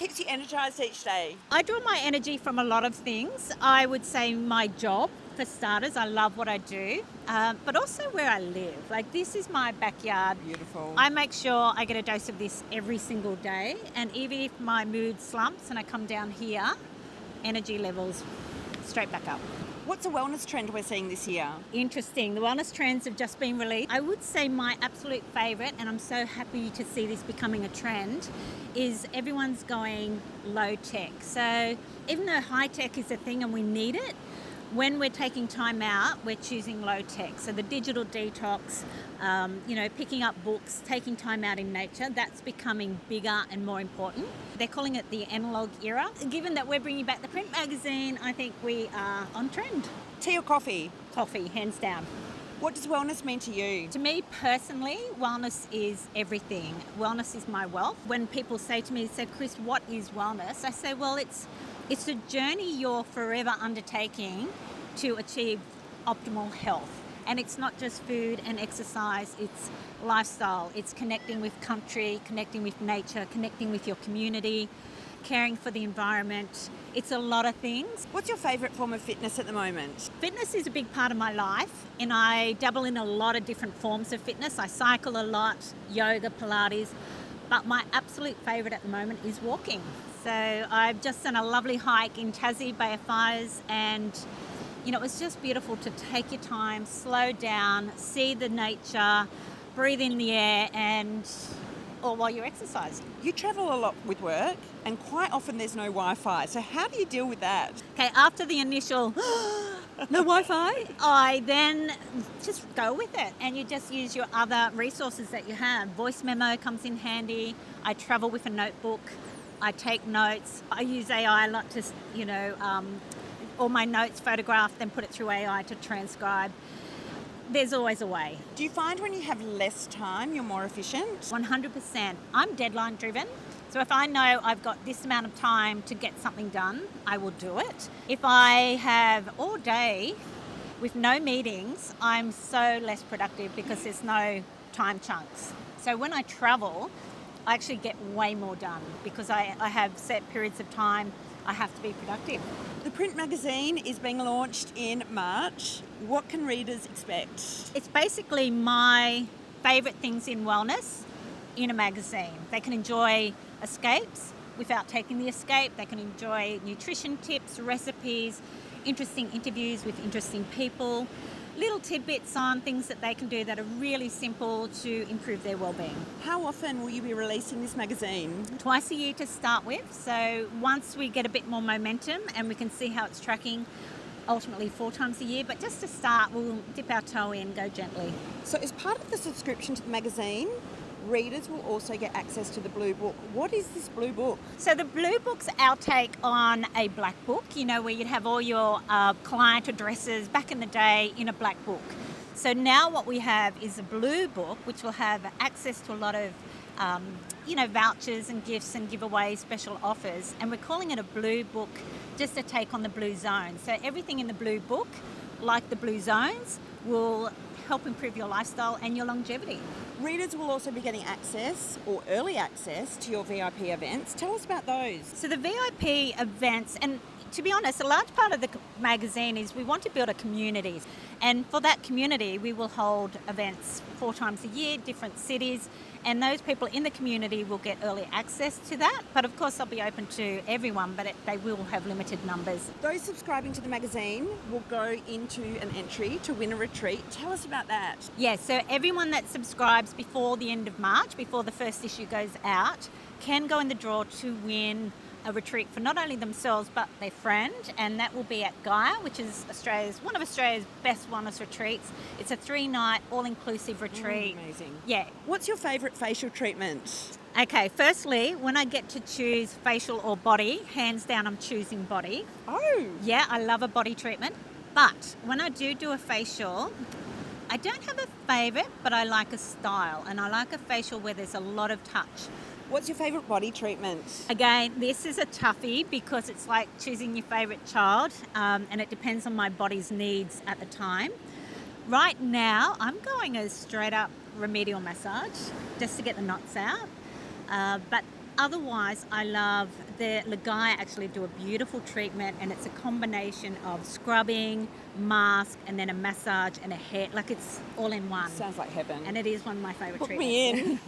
keeps you energised each day? I draw my energy from a lot of things. I would say my job, for starters. I love what I do, but also where I live. Like, this is my backyard. Beautiful. I make sure I get a dose of this every single day. And even if my mood slumps and I come down here, energy levels straight back up. What's a wellness trend we're seeing this year? Interesting. The wellness trends have just been released. I would say my absolute favourite, and I'm so happy to see this becoming a trend, is everyone's going low tech. So even though high tech is a thing and we need it, when we're taking time out, we're choosing low tech. So the digital detox, picking up books, taking time out in nature, that's becoming bigger and more important. They're calling it the analog era. Given that we're bringing back the print magazine, I think we are on trend. Tea or coffee? Coffee, hands down. What does wellness mean to you? To me personally, wellness is everything. Wellness is my wealth. When people say to me, Kris, what is wellness? I say, well, it's a journey you're forever undertaking to achieve optimal health. And it's not just food and exercise, it's lifestyle. It's connecting with country, connecting with nature, connecting with your community, caring for the environment. It's a lot of things. What's your favourite form of fitness at the moment? Fitness is a big part of my life, and I dabble in a lot of different forms of fitness. I cycle a lot, yoga, Pilates, but my absolute favourite at the moment is walking. So I've just done a lovely hike in Tassie, Bay of Fires, and it was just beautiful to take your time, slow down, see the nature, breathe in the air, or while you're exercising. You travel a lot with work, and quite often there's no Wi-Fi. So how do you deal with that? Okay, after the initial no Wi-Fi, I then just go with it, and you just use your other resources that you have. Voice memo comes in handy. I travel with a notebook. I take notes. I use AI a lot to, all my notes photographed, then put it through AI to transcribe. There's always a way. Do you find when you have less time, you're more efficient? 100%. I'm deadline driven. So if I know I've got this amount of time to get something done, I will do it. If I have all day with no meetings, I'm so less productive because there's no time chunks. So when I travel, I actually get way more done because I have set periods of time I have to be productive. The print magazine is being launched in March. What can readers expect? It's basically my favourite things in wellness in a magazine. They can enjoy escapes without taking the escape. They can enjoy nutrition tips, recipes, interesting interviews with interesting people, little tidbits on things that they can do that are really simple to improve their well-being. How often will you be releasing this magazine? Twice a year to start with. So once we get a bit more momentum and we can see how it's tracking, ultimately 4 times a year. But just to start, we'll dip our toe in, go gently. So as part of the subscription to the magazine, readers will also get access to the Blue Book. What is this Blue Book? So the Blue Book's our take on a black book, where you'd have all your client addresses back in the day in a black book. So now what we have is a Blue Book, which will have access to a lot of vouchers and gifts and giveaways, special offers. And we're calling it a Blue Book just to take on the blue zone. So everything in the Blue Book, like the blue zones, will help improve your lifestyle and your longevity. Readers will also be getting access or early access to your VIP events. Tell us about those. So the VIP events, and to be honest, a large part of the magazine is we want to build a community. And for that community, we will hold events 4 times a year, different cities, and those people in the community will get early access to that. But of course, they'll be open to everyone, but they will have limited numbers. Those subscribing to the magazine will go into an entry to win a retreat. Tell us about that. Yeah, so everyone that subscribes before the end of March, before the first issue goes out, can go in the draw to win a retreat for not only themselves but their friend, and that will be at Gaia, which is one of Australia's best wellness retreats. It's a 3-night all-inclusive retreat. Amazing. Yeah. What's your favourite facial treatment? Okay, firstly, when I get to choose facial or body, hands down I'm choosing body. Oh. Yeah, I love a body treatment. But when I do a facial, I don't have a favourite, but I like a style, and I like a facial where there's a lot of touch. What's your favourite body treatment? Again, this is a toughie because it's like choosing your favourite child, and it depends on my body's needs at the time. Right now, I'm going a straight up remedial massage just to get the knots out. But Otherwise, I love the Lagai actually do a beautiful treatment, and it's a combination of scrubbing, mask, and then a massage and a hair. Like, it's all in one. Sounds like heaven. And it is one of my favourite Book treatments. me in.